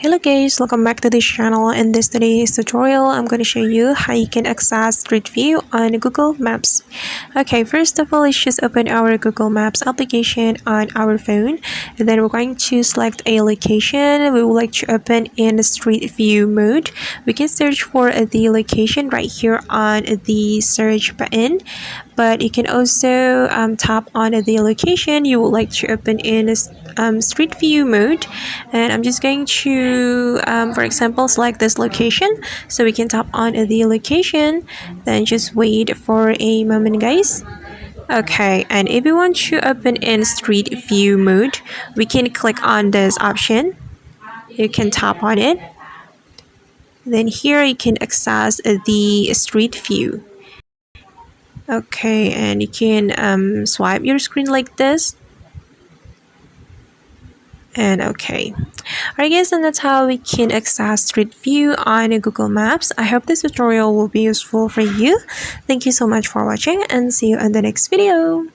Hello guys, welcome back to this channel. In this today's tutorial, I'm going to show you how you can access Street View on Google Maps. Okay, first of all, let's just open our Google Maps application on our phone, and then we're going to select a location we would like to open in Street View mode. We can search for the location right here on the search button, but you can also tap on the location you would like to open in Street View mode. And I'm just going to for example select this location, so we can tap on the location, then just wait for a moment guys. Okay, and if you want to open in Street View mode, we can click on this option. You can tap on it, then here you can access the Street View. Okay, and you can swipe your screen like this. And okay, alright guys, and that's how we can access Street View on Google Maps. I hope this tutorial will be useful for you. Thank you so much for watching, and see you in the next video.